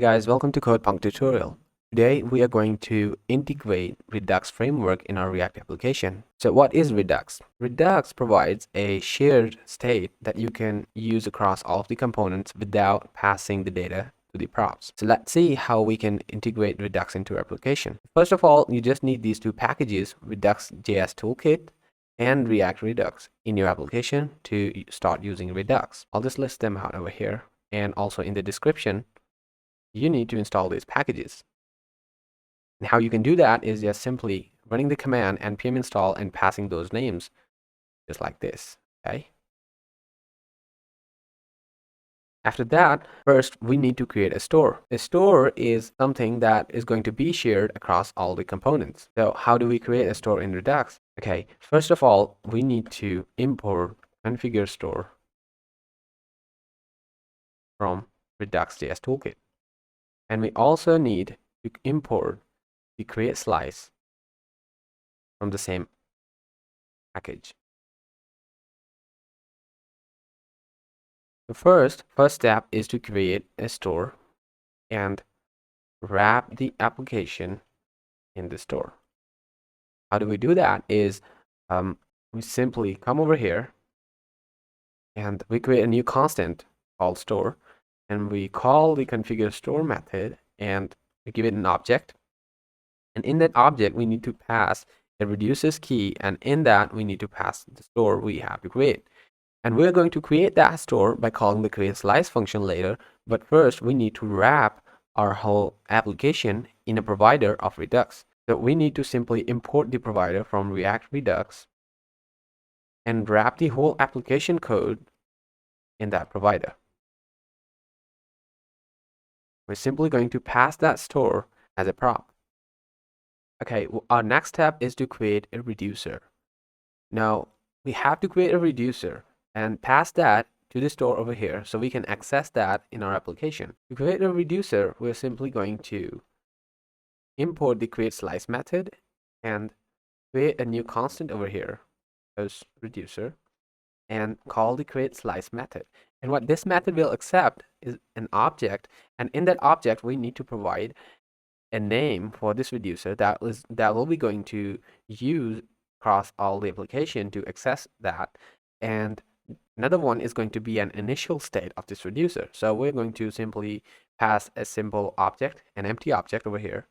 guys, welcome to CodePunk tutorial. Today we are going to integrate Redux framework in our React application. So what is Redux? Redux provides a shared state that you can use across all of the components without passing the data to the props. So let's see how we can integrate Redux into our application. First of all, you just need these two packages, Redux JS toolkit and React Redux in your application to start using Redux. I'll just list them out over here, and also in the description you need to install these packages. And how you can do that is just simply running the command npm install and passing those names just like this. Okay. After that, first we need to create a store. A store is something that is going to be shared across all the components. So how do we create a store in Redux? Okay, first of all, we need to import configure store from Redux JS toolkit. And we also need to import the create slice from the same package. The first step is to create a store and wrap the application in the store. How do we do that is we simply come over here and we create a new constant called store, and we call the configure store method and we give it an object. And in that object, we need to pass a reduces key, and in that we need to pass the store we have to create. And we're going to create that store by calling the create slice function later. But first, we need to wrap our whole application in a provider of Redux. So we need to simply import the provider from React Redux and wrap the whole application code in that provider. We're simply going to pass that store as a prop. Okay, our next step is to create a reducer. Now, we have to create a reducer and pass that to the store over here so we can access that in our application. To create a reducer, we're simply going to import the create slice method and create a new constant over here as reducer and call the create slice method. And what this method will accept is an object, and in that object we need to provide a name for this reducer that will be going to use across all the application to access that. And another one is going to be an initial state of this reducer. So we're going to simply pass a simple object, an empty object over here.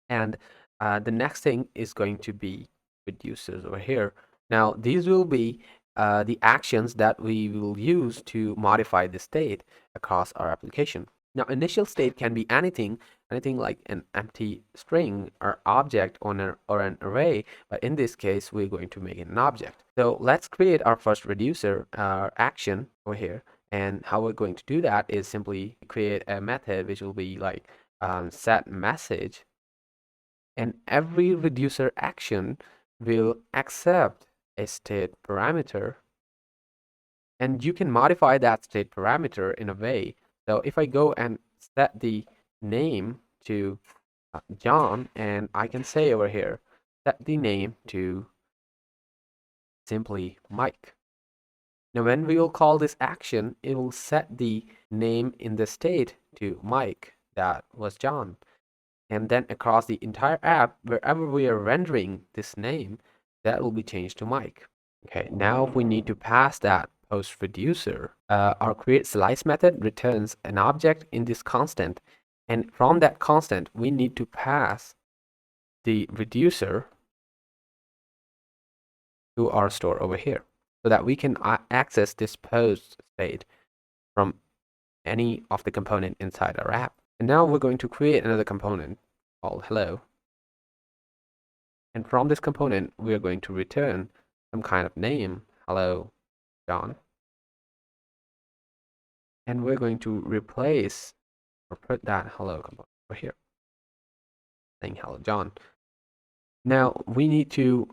And the next thing is going to be reducers over here. Now, these will be the actions that we will use to modify the state across our application. Now, initial state can be anything like an empty string or object or an array, but in this case, we're going to make it an object. So let's create our first reducer action over here. And how we're going to do that is simply create a method which will be like set message, and every reducer action will accept a state parameter, and you can modify that state parameter in a way. So if I go and set the name to John, and I can say over here, set the name to simply Mike. Now when we will call this action, it will set the name in the state to Mike, that was John. And then across the entire app, wherever we are rendering this name, that will be changed to Mike. Okay, now we need to pass that post reducer. Our create slice method returns an object in this constant, and from that constant we need to pass the reducer to our store over here so that we can access this post state from any of the component inside our app. And now we're going to create another component called hello, and from this component we are going to return some kind of name, hello John, and we're going to replace or put that hello component over here saying hello John. Now we need to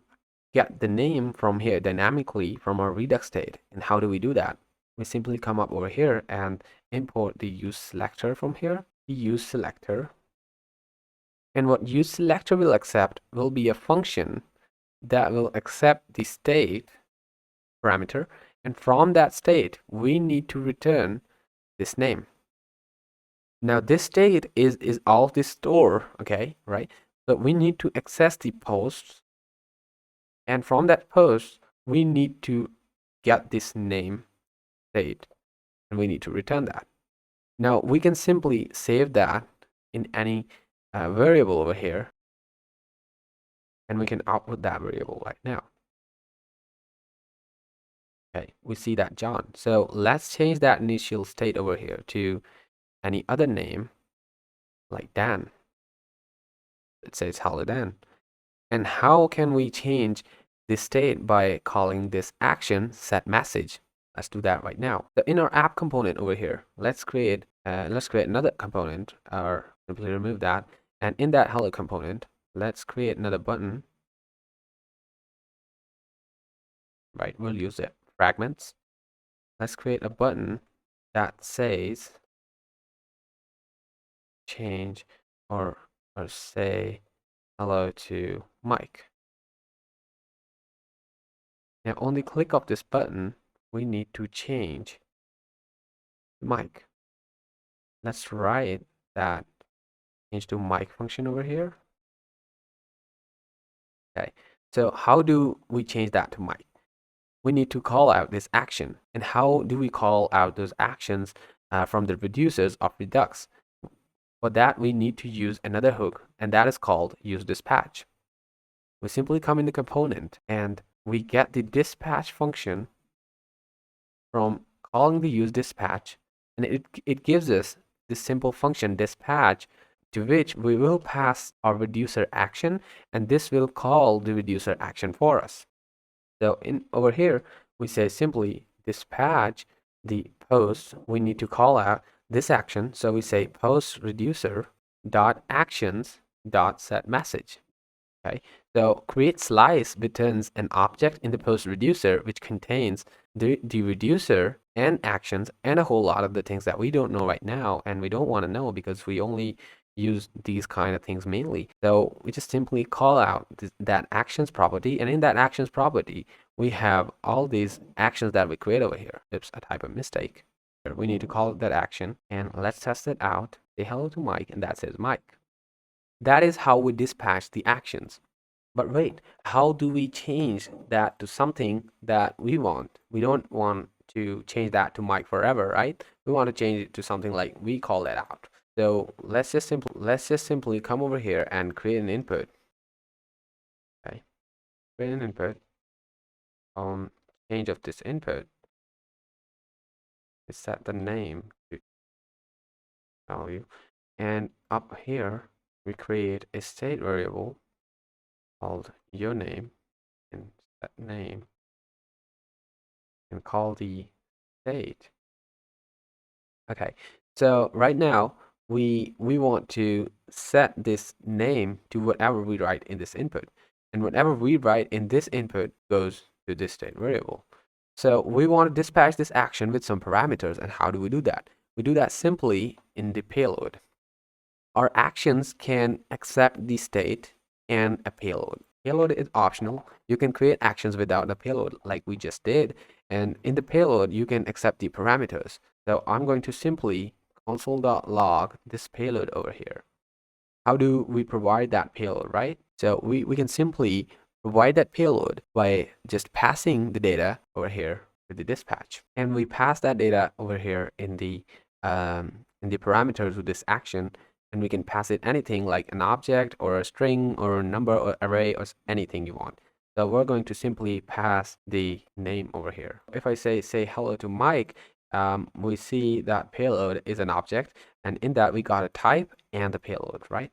get the name from here dynamically from our Redux state. And how do we do that? We simply come up over here and import the use selector from here, the use selector. And what use selector will accept will be a function that will accept the state parameter, and from that state we need to return this name. Now this state is all of this store, okay, right? So we need to access the posts, and from that post, we need to get this name state, and we need to return that. Now we can simply save that in any variable over here, and we can output that variable right now. Okay, we see that John. So let's change that initial state over here to any other name like Dan. It says hello Dan. And how can we change this state? By calling this action set message. Let's do that right now. So in our app component over here, let's create another component, or simply remove that. And in that hello component, let's create another button. Right, we'll use it fragments. Let's create a button that says change or say hello to Mike. Now on the click of this button, we need to change Mike. Let's write that change to Mike function over here. Okay, so how do we change that to Mike? We need to call out this action. And how do we call out those actions from the reducers of Redux? For that, we need to use another hook, and that is called use dispatch. We simply come in the component and we get the dispatch function from calling the use dispatch, and it gives us this simple function dispatch, to which we will pass our reducer action, and this will call the reducer action for us. So over here, we say simply dispatch the post. We need to call out this action. So we say post reducer dot actions dot set message. Okay, so create slice returns an object in the post reducer which contains the reducer and actions and a whole lot of the things that we don't know right now, and we don't want to know because we only use these kind of things mainly. So we just simply call out that actions property, and in that actions property, we have all these actions that we create over here. Oops, I type a mistake. We need to call that action, and let's test it out. Say hello to Mike, and that says Mike. That is how we dispatch the actions. But wait, how do we change that to something that we want? We don't want to change that to Mike forever, right? We want to change it to something like we call that out. So let's just simply come over here and create an input. Okay, create an input. On change of this input, we set the name to value, and up here we create a state variable called your name, and set name and call the state. Okay, so right now we want to set this name to whatever we write in this input, and whatever we write in this input goes to this state variable. So we want to dispatch this action with some parameters, and how do we do that? We do that simply in the payload. Our actions can accept the state and a payload. Payload is optional. You can create actions without a payload like we just did. And in the payload, you can accept the parameters. So I'm going to simply console.log this payload over here. How do we provide that payload, right? So we can simply provide that payload by just passing the data over here with the dispatch. And we pass that data over here in the parameters of this action, and we can pass it anything like an object or a string or a number or array or anything you want. So we're going to simply pass the name over here. If I say hello to Mike, we see that payload is an object, and in that we got a type and the payload, right?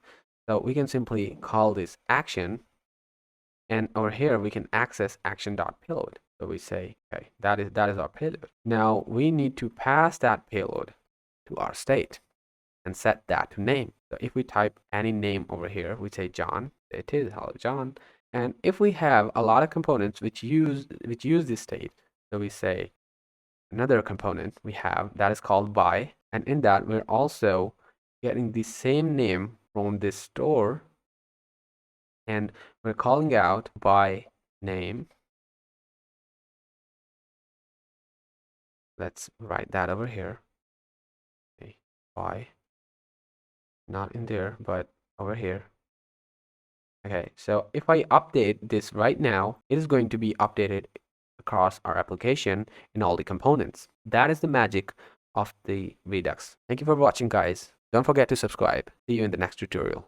So we can simply call this action, and over here we can access action.payload. So we say, okay, that is our payload. Now we need to pass that payload to our state and set that to name. So if we type any name over here, we say John, it is hello John. And if we have a lot of components which use this state, so we say another component we have that is called by, and in that we're also getting the same name from this store, and we're calling out by name. Let's write that over here. Okay, by Not in there, but over here. Okay, so if I update this right now, it is going to be updated across our application in all the components. That is the magic of the Redux. Thank you for watching, guys. Don't forget to subscribe. See you in the next tutorial.